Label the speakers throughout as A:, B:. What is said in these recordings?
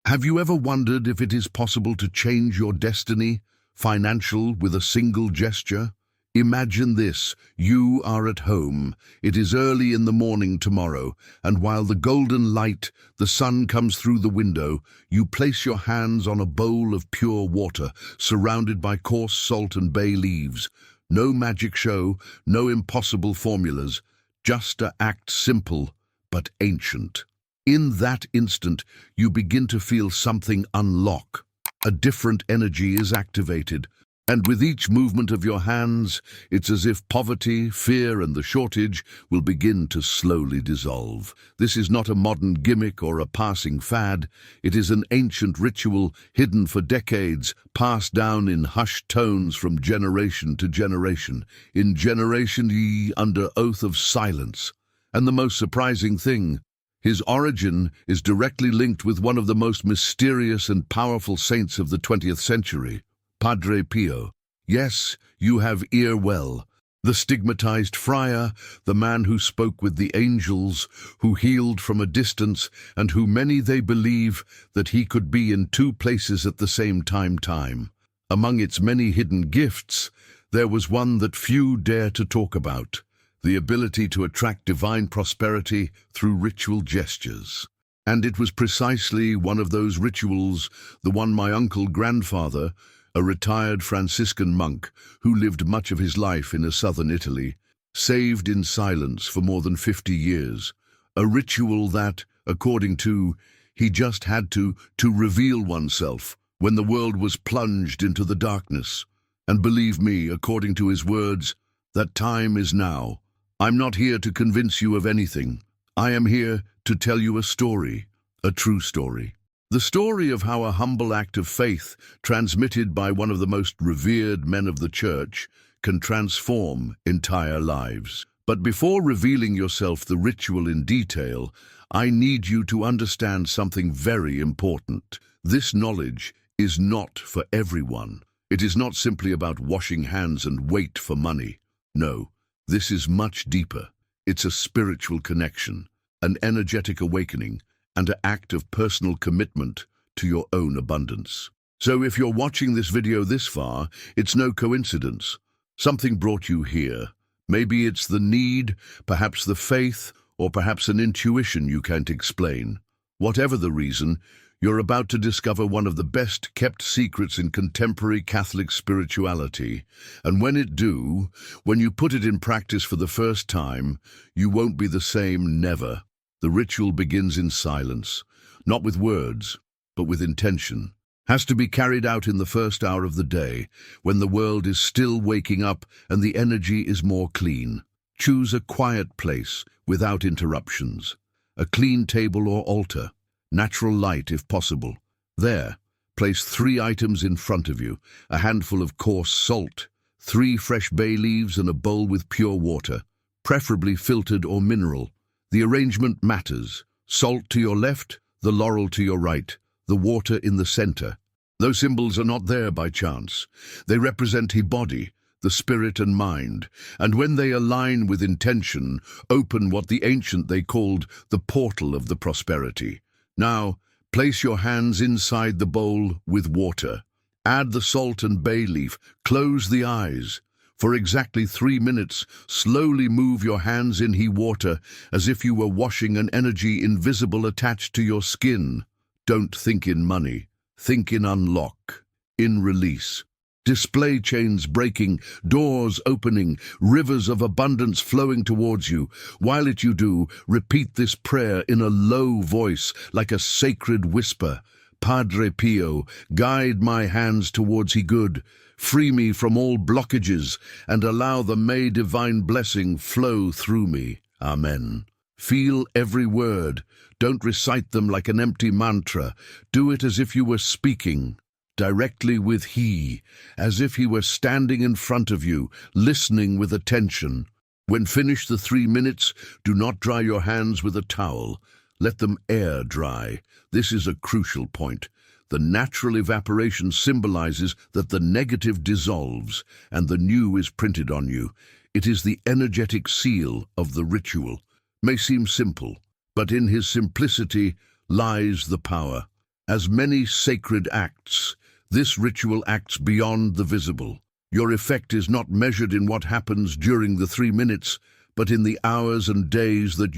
A: Have you ever wondered if it is possible to change your destiny, financial, with a single gesture? Imagine this: you are at home. It is early in the morning tomorrow, and while the golden light, the sun comes through the window, you place your hands on a bowl of pure water, surrounded by coarse salt and bay leaves. No magic show, no impossible formulas, just an act simple but ancient. In that instant, you begin to feel something unlock. A different energy is activated, and with each movement of your hands, it's as if poverty, fear, and the shortage will begin to slowly dissolve. This is not a modern gimmick or a passing fad. It is an ancient ritual hidden for decades, passed down in hushed tones from generation to generation, in generation under oath of silence. And the most surprising thing, his origin is directly linked with one of the most mysterious and powerful saints of the 20th century, Padre Pio. Yes, you have ear well. The stigmatized friar, the man who spoke with the angels, who healed from a distance, and who many they believe that he could be in two places at the same time. Among its many hidden gifts, there was one that few dare to talk about: the ability to attract divine prosperity through ritual gestures. And it was precisely one of those rituals, the one my uncle-grandfather, a retired Franciscan monk who lived much of his life in southern Italy, saved in silence for more than 50 years. A ritual that, according to, he just had to reveal oneself when the world was plunged into the darkness. And believe me, according to his words, that time is now. I'm not here to convince you of anything. I am here to tell you a story, a true story. The story of how a humble act of faith, transmitted by one of the most revered men of the Church, can transform entire lives. But before revealing yourself the ritual in detail, I need you to understand something very important. This knowledge is not for everyone. It is not simply about washing hands and wait for money. No. This is much deeper. It's a spiritual connection, an energetic awakening, and an act of personal commitment to your own abundance. So if you're watching this video this far, it's no coincidence. Something brought you here. Maybe it's the need, perhaps the faith, or perhaps an intuition you can't explain. Whatever the reason, you're about to discover one of the best-kept secrets in contemporary Catholic spirituality. And when you put it in practice for the first time, you won't be the same, never. The ritual begins in silence, not with words, but with intention. Has to be carried out in the first hour of the day, when the world is still waking up and the energy is more clean. Choose a quiet place, without interruptions. A clean table or altar. Natural light if possible. There, place 3 items in front of you: a handful of coarse salt, 3 fresh bay leaves, and a bowl with pure water, preferably filtered or mineral. The arrangement matters. Salt to your left, the laurel to your right, the water in the center. Those symbols are not there by chance. They represent the body, the spirit and mind, and when they align with intention, open what the ancient they called the portal of the prosperity. Now, place your hands inside the bowl with water. Add the salt and bay leaf. Close the eyes. For exactly 3 minutes, slowly move your hands in the water as if you were washing an energy invisible attached to your skin. Don't think in money. Think in unlock, in release. Display chains breaking, doors opening, rivers of abundance flowing towards you. While you do, repeat this prayer in a low voice, like a sacred whisper. Padre Pio, guide my hands towards the good. Free me from all blockages, and allow the may divine blessing flow through me. Amen. Feel every word. Don't recite them like an empty mantra. Do it as if you were speaking directly with He, as if He were standing in front of you, listening with attention. When finished the 3 minutes, do not dry your hands with a towel. Let them air dry. This is a crucial point. The natural evaporation symbolizes that the negative dissolves and the new is printed on you. It is the energetic seal of the ritual. May seem simple, but in his simplicity lies the power. As many sacred acts, this ritual acts beyond the visible. Your effect is not measured in what happens during the 3 minutes, but in the hours and days that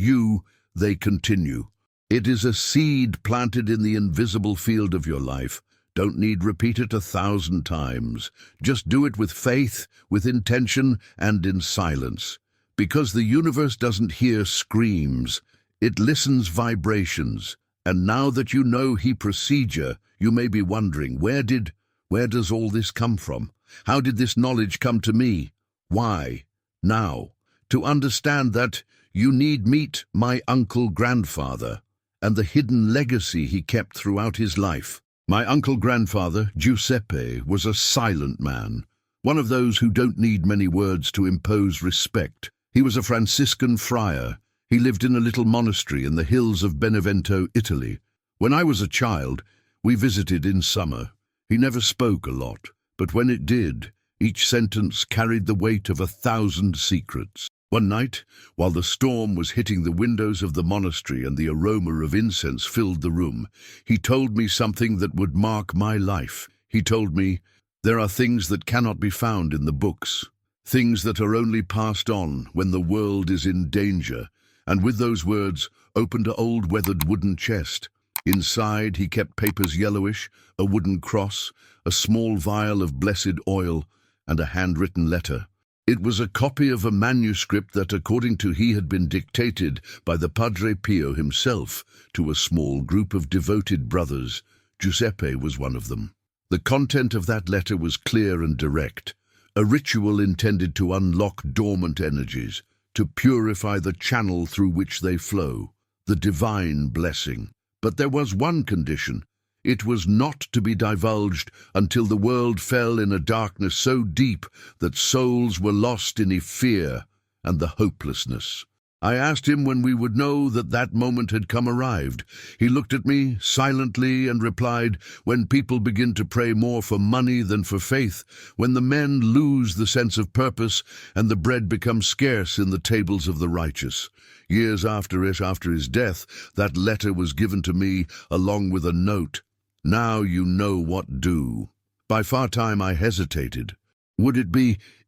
A: they continue. It is a seed planted in the invisible field of your life. Don't need repeat it 1,000 times. Just do it with faith, with intention, and in silence. Because the universe doesn't hear screams, it listens vibrations. And now that you know the procedure, you may be wondering, where does all this come from? How did this knowledge come to me? Why? Now, to understand that, you need meet my uncle-grandfather and the hidden legacy he kept throughout his life. My uncle-grandfather, Giuseppe, was a silent man, one of those who don't need many words to impose respect. He was a Franciscan friar. He lived in a little monastery in the hills of Benevento, Italy. When I was a child, we visited in summer. He never spoke a lot, but when it did, each sentence carried the weight of 1,000 secrets. One night, while the storm was hitting the windows of the monastery and the aroma of incense filled the room, he told me something that would mark my life. He told me, there are things that cannot be found in the books, things that are only passed on when the world is in danger. And with those words, opened an old weathered wooden chest. Inside he kept papers yellowish, a wooden cross, a small vial of blessed oil, and a handwritten letter. It was a copy of a manuscript that, according to he, had been dictated by the Padre Pio himself to a small group of devoted brothers. Giuseppe was one of them. The content of that letter was clear and direct, a ritual intended to unlock dormant energies, to purify the channel through which they flow, the divine blessing. But there was one condition. It was not to be divulged until the world fell in a darkness so deep that souls were lost in fear and the hopelessness. I asked him when we would know that that moment had arrived. He looked at me silently and replied, when people begin to pray more for money than for faith, when the men lose the sense of purpose and the bread becomes scarce in the tables of the righteous. Years after his death, that letter was given to me along with a note. Now you know what do. By far time I hesitated.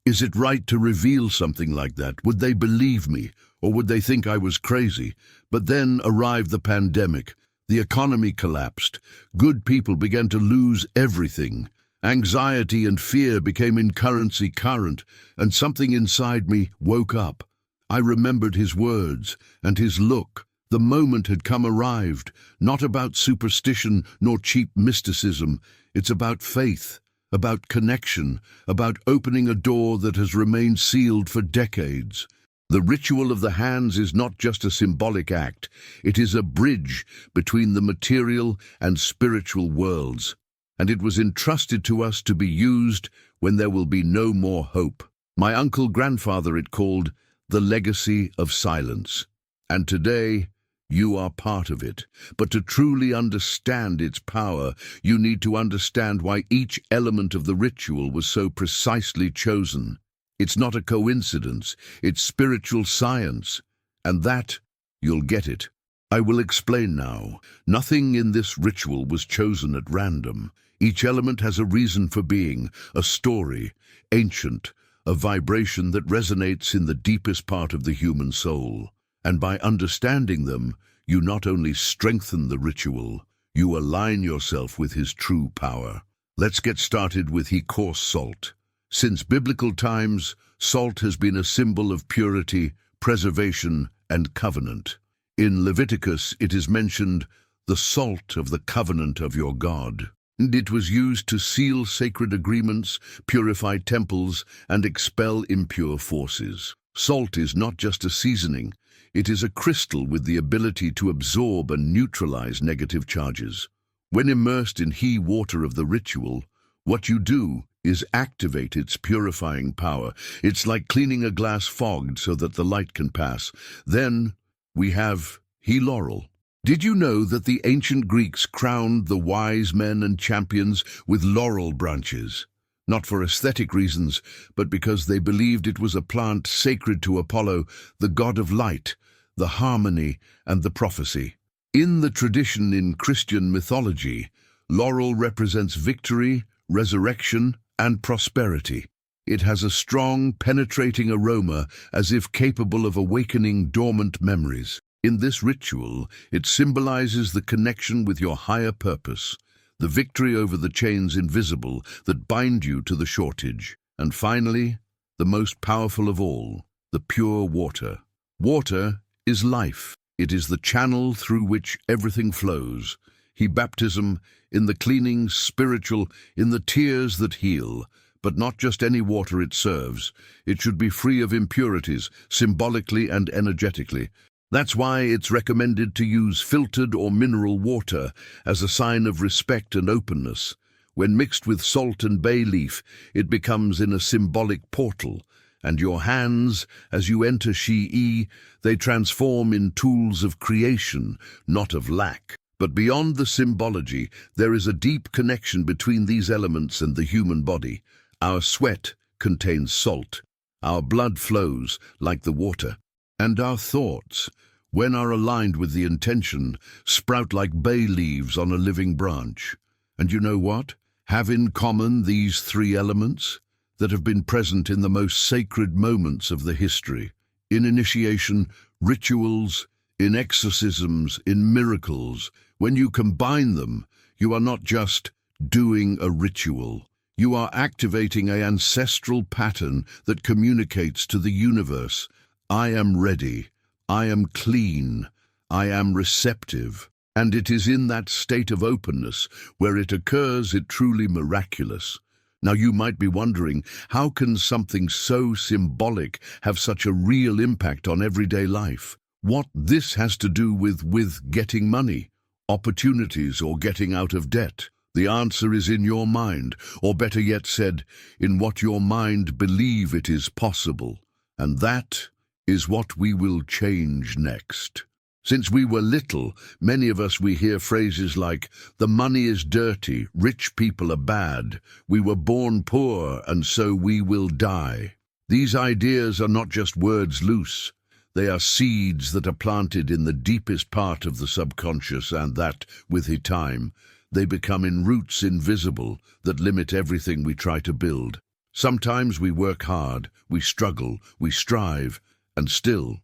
A: Is it right to reveal something like that? Would they believe me? Or would they think I was crazy? But then arrived the pandemic. The economy collapsed. Good people began to lose everything. Anxiety and fear became in currency current, and something inside me woke up. I remembered his words and his look. The moment had arrived, not about superstition nor cheap mysticism. It's about faith, about connection, about opening a door that has remained sealed for decades. The ritual of the hands is not just a symbolic act. It is a bridge between the material and spiritual worlds, and it was entrusted to us to be used when there will be no more hope. My uncle-grandfather it called the legacy of silence. And today, you are part of it. But to truly understand its power, you need to understand why each element of the ritual was so precisely chosen. It's not a coincidence, it's spiritual science. And that, you'll get it. I will explain now. Nothing in this ritual was chosen at random. Each element has a reason for being, a story, ancient, a vibration that resonates in the deepest part of the human soul. And by understanding them, you not only strengthen the ritual, you align yourself with his true power. Let's get started with he coarse salt. Since biblical times, salt has been a symbol of purity, preservation, and covenant. In Leviticus, it is mentioned, the salt of the covenant of your God. And it was used to seal sacred agreements, purify temples, and expel impure forces. Salt is not just a seasoning. It is a crystal with the ability to absorb and neutralize negative charges. When immersed in he water of the ritual, what you do is activate its purifying power. It's like cleaning a glass fogged so that the light can pass. Then we have he laurel. Did you know that the ancient Greeks crowned the wise men and champions with laurel branches? Not for aesthetic reasons, but because they believed it was a plant sacred to Apollo, the god of light, the harmony, and the prophecy. In the tradition in Christian mythology, laurel represents victory, resurrection, and prosperity. It has a strong, penetrating aroma as if capable of awakening dormant memories. In this ritual, it symbolizes the connection with your higher purpose, the victory over the chains invisible that bind you to the shortage. And finally, the most powerful of all, the pure water. Water is life. It is the channel through which everything flows. Baptism in the cleaning, spiritual, in the tears that heal. But not just any water it serves. It should be free of impurities, symbolically and energetically. That's why it's recommended to use filtered or mineral water as a sign of respect and openness. When mixed with salt and bay leaf, it becomes in a symbolic portal, and your hands, as you enter Shi'i, they transform in tools of creation, not of lack. But beyond the symbology, there is a deep connection between these elements and the human body. Our sweat contains salt, our blood flows like the water, and our thoughts, when are aligned with the intention, sprout like bay leaves on a living branch. And you know what? Have in common these three elements that have been present in the most sacred moments of the history, in initiation, rituals, in exorcisms, in miracles. When you combine them, you are not just doing a ritual. You are activating an ancestral pattern that communicates to the universe. I am ready. I am clean. I am receptive. And it is in that state of openness where it occurs it truly miraculous. Now you might be wondering, how can something so symbolic have such a real impact on everyday life? What this has to do with getting money, opportunities, or getting out of debt? The answer is in your mind, or better yet said, in what your mind believe it is possible. And that is what we will change next. Since we were little, many of us we hear phrases like, the money is dirty, rich people are bad, we were born poor and so we will die. These ideas are not just words loose. They are seeds that are planted in the deepest part of the subconscious, and that, with time, they become in roots invisible that limit everything we try to build. Sometimes we work hard, we struggle, we strive, and still,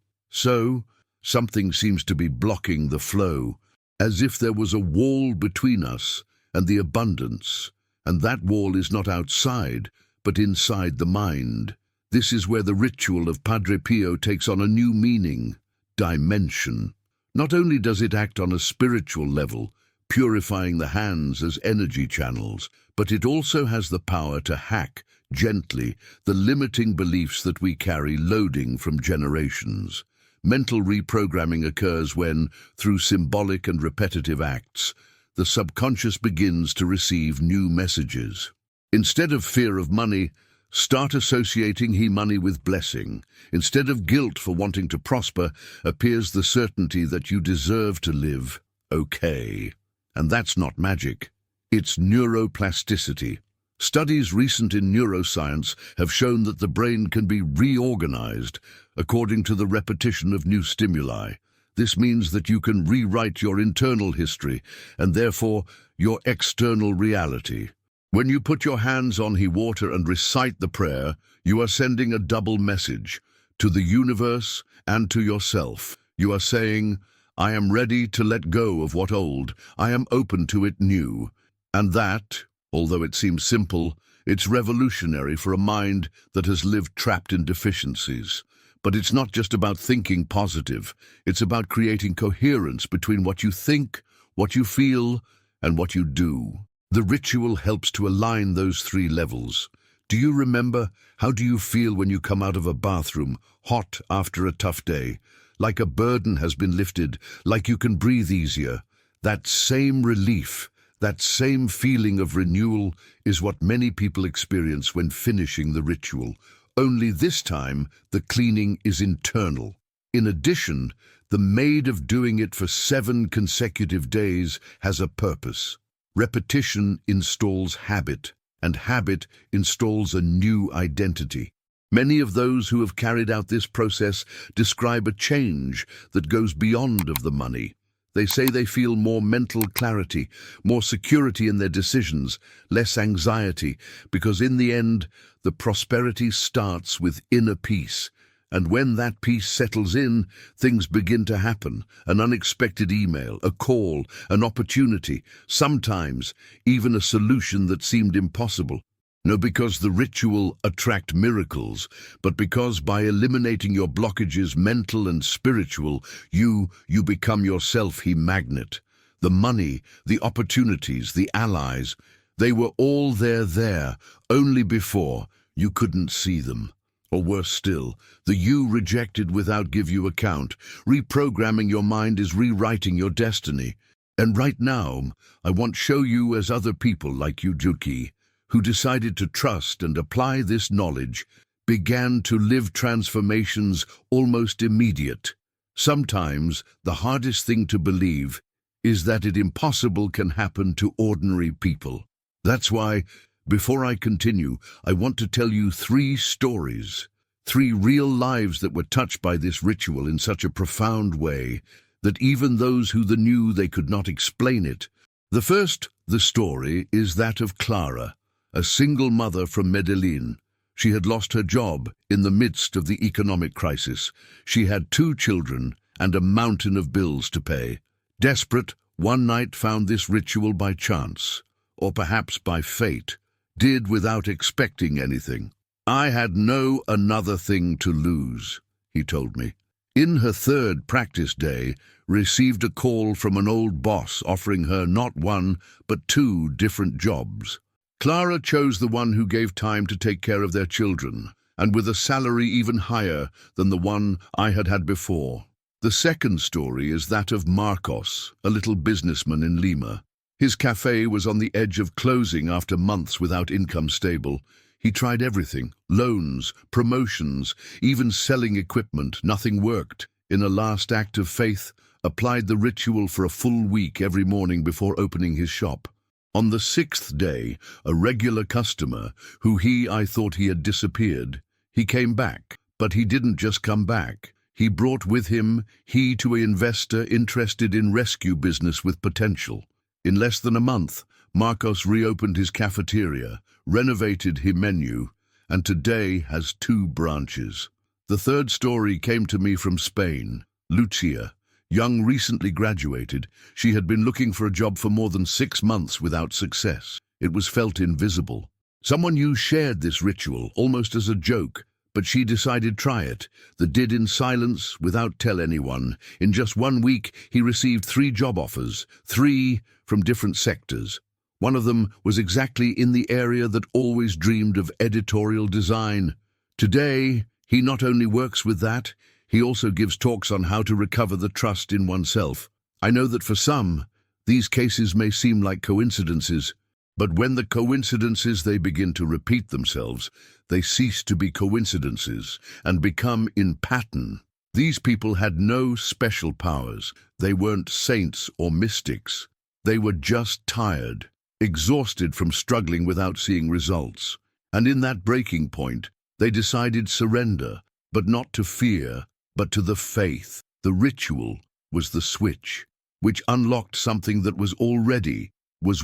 A: something seems to be blocking the flow, as if there was a wall between us and the abundance, and that wall is not outside, but inside the mind. This is where the ritual of Padre Pio takes on a new meaning, dimension. Not only does it act on a spiritual level, purifying the hands as energy channels, but it also has the power to hack, gently, the limiting beliefs that we carry loading from generations. Mental reprogramming occurs when, through symbolic and repetitive acts, the subconscious begins to receive new messages. Instead of fear of money, start associating money with blessing. Instead of guilt for wanting to prosper, appears the certainty that you deserve to live okay. And that's not magic. It's neuroplasticity. Studies recent in neuroscience have shown that the brain can be reorganized according to the repetition of new stimuli. This means that you can rewrite your internal history and therefore your external reality. When you put your hands on water and recite the prayer, you are sending a double message to the universe and to yourself. You are saying, I am ready to let go of what old, I am open to it new. And that, although it seems simple, it's revolutionary for a mind that has lived trapped in deficiencies. But it's not just about thinking positive, it's about creating coherence between what you think, what you feel, and what you do. The ritual helps to align those three levels. Do you remember, how do you feel when you come out of a bathroom, hot after a tough day? Like a burden has been lifted, like you can breathe easier. That same relief, that same feeling of renewal is what many people experience when finishing the ritual. Only this time, the cleaning is internal. In addition, the maid of doing it for 7 consecutive days has a purpose. Repetition installs habit, and habit installs a new identity. Many of those who have carried out this process describe a change that goes beyond of the money. They say they feel more mental clarity, more security in their decisions, less anxiety, because in the end, the prosperity starts with inner peace. And when that peace settles in, things begin to happen. An unexpected email, a call, an opportunity, sometimes even a solution that seemed impossible. No, because the ritual attracts miracles, but because by eliminating your blockages, mental and spiritual, you become yourself a magnet. The money, the opportunities, the allies, they were all there, only before you couldn't see them. Or worse still, the you rejected without give you account. Reprogramming your mind is rewriting your destiny. And right now, I want to show you as other people like you, Juki, who decided to trust and apply this knowledge, began to live transformations almost immediate. Sometimes the hardest thing to believe is that it impossible can happen to ordinary people. That's why, before I continue, I want to tell you 3 stories, 3 real lives that were touched by this ritual in such a profound way that even those who knew they could not explain it. The first, the story, is that of Clara, a single mother from Medellin. She had lost her job in the midst of the economic crisis. She had 2 children and a mountain of bills to pay. Desperate, one night found this ritual by chance, or perhaps by fate, did without expecting anything. I had no another thing to lose, he told me. In her 3rd practice day, received a call from an old boss offering her not 1, but 2 different jobs. Clara chose the one who gave time to take care of their children, and with a salary even higher than the one I had had before. The second story is that of Marcos, a little businessman in Lima. His cafe was on the edge of closing after months without income stable. He tried everything, loans, promotions, even selling equipment. Nothing worked. In a last act of faith, applied the ritual for a full week every morning before opening his shop. On the 6th day, a regular customer, I thought he had disappeared, he came back. But he didn't just come back. He brought with him to an investor interested in rescue business with potential. In less than a month, Marcos reopened his cafeteria, renovated his menu, and today has 2 branches. The third story came to me from Spain. Lucia, young, recently graduated, she had been looking for a job for more than 6 months without success. It was felt invisible. Someone new shared this ritual, almost as a joke, but she decided try it. The did in silence, without tell anyone. In just 1 week, he received 3 job offers, 3 from different sectors. One of them was exactly in the area that always dreamed of editorial design. Today, he not only works with that, he also gives talks on how to recover the trust in oneself. I know that for some, these cases may seem like coincidences, but when the coincidences they begin to repeat themselves, they cease to be coincidences and become in pattern. These people had no special powers. They weren't saints or mystics. They were just tired, exhausted from struggling without seeing results. And in that breaking point, they decided surrender, but not to fear, but to the faith. The ritual was the switch, which unlocked something that was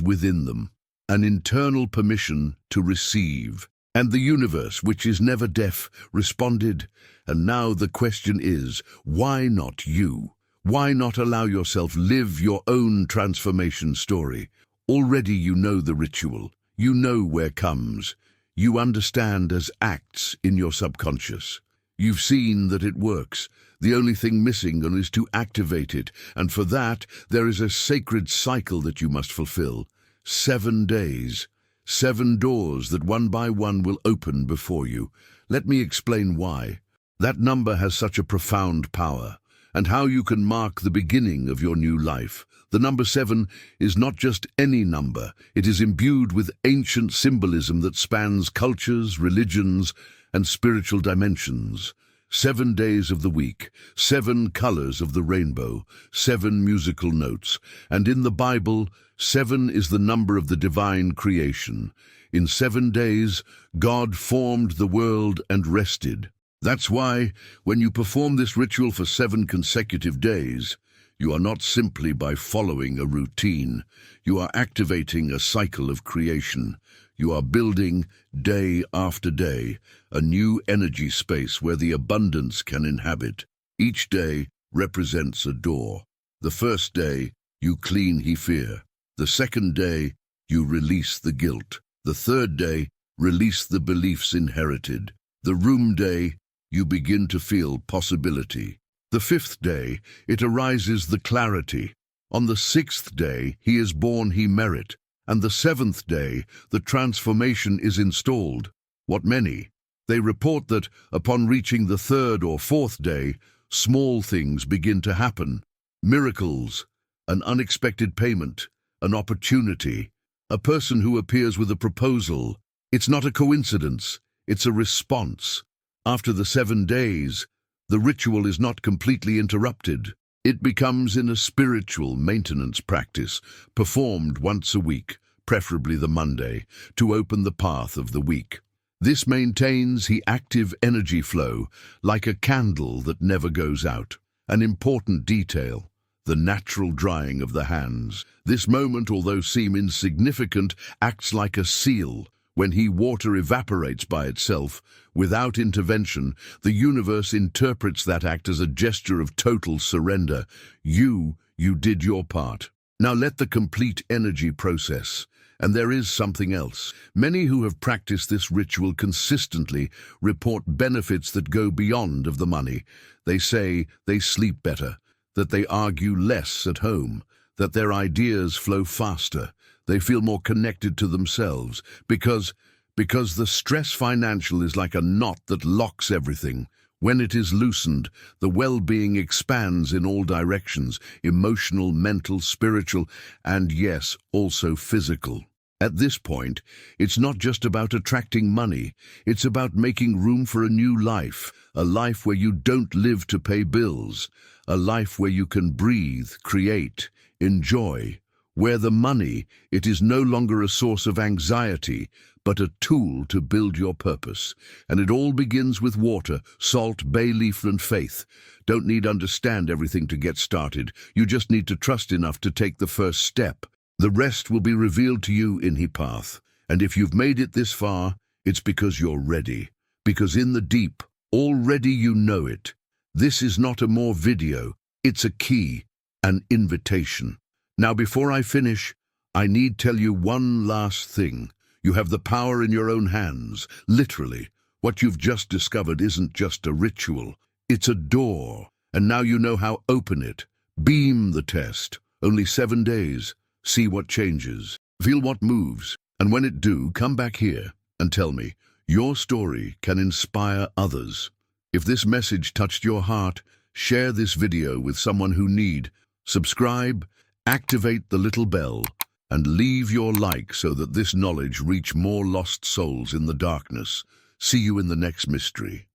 A: within them, an internal permission to receive. And the universe, which is never deaf, responded. And now the question is, why not you? Why not allow yourself live your own transformation story? Already you know the ritual. You know where comes. You understand as acts in your subconscious. You've seen that it works. The only thing missing is to activate it, and for that there is a sacred cycle that you must fulfill. 7 days, 7 doors that one by one will open before you. Let me explain why. That number has such a profound power, and how you can mark the beginning of your new life. The number 7 is not just any number. It is imbued with ancient symbolism that spans cultures, religions, and spiritual dimensions. 7 days of the week, 7 colors of the rainbow, 7 musical notes. And in the Bible, 7 is the number of the divine creation. In 7 days, God formed the world and rested. That's why, when you perform this ritual for 7 consecutive days, You are not simply by following a routine. You are activating a cycle of creation. You are building, day after day, a new energy space where the abundance can inhabit. Each day represents a door. The first day, you clean he fear. The second day, you release the guilt. The third day, release the beliefs inherited. The room day, you begin to feel possibility. The fifth day, it arises the clarity. On the sixth day, he is born he merit. And the seventh day, the transformation is installed. What many? They report that, upon reaching the third or fourth day, small things begin to happen. Miracles, an unexpected payment, an opportunity, a person who appears with a proposal. It's not a coincidence, it's a response. After the 7 days, the ritual is not completely interrupted. It becomes in a spiritual maintenance practice, performed once a week, preferably the Monday, to open the path of the week. This maintains the active energy flow, like a candle that never goes out. An important detail, the natural drying of the hands. This moment, although seem insignificant, acts like a seal. When water evaporates by itself, without intervention, the universe interprets that act as a gesture of total surrender. You did your part. Now let the complete energy process. And there is something else. Many who have practiced this ritual consistently report benefits that go beyond of the money. They say they sleep better, that they argue less at home, that their ideas flow faster. They feel more connected to themselves because the stress financial is like a knot that locks everything. When it is loosened, the well-being expands in all directions, emotional, mental, spiritual, and yes, also physical. At this point, it's not just about attracting money, it's about making room for a new life, a life where you don't live to pay bills, a life where you can breathe, create, enjoy, where the money, it is no longer a source of anxiety, but a tool to build your purpose. And it all begins with water, salt, bay leaf, and faith. Don't need to understand everything to get started. You just need to trust enough to take the first step. The rest will be revealed to you in His path. And if you've made it this far, it's because you're ready. Because in the deep, already you know it. This is not a more video. It's a key, an invitation. Now, before I finish, I need tell you one last thing. You have the power in your own hands, literally. What you've just discovered isn't just a ritual. It's a door, and now you know how to open it. Beam the test. Only 7 days. See what changes. Feel what moves. And when it do, come back here and tell me. Your story can inspire others. If this message touched your heart, share this video with someone who need. Subscribe, activate the little bell, and leave your like so that this knowledge reach more lost souls in the darkness. See you in the next mystery.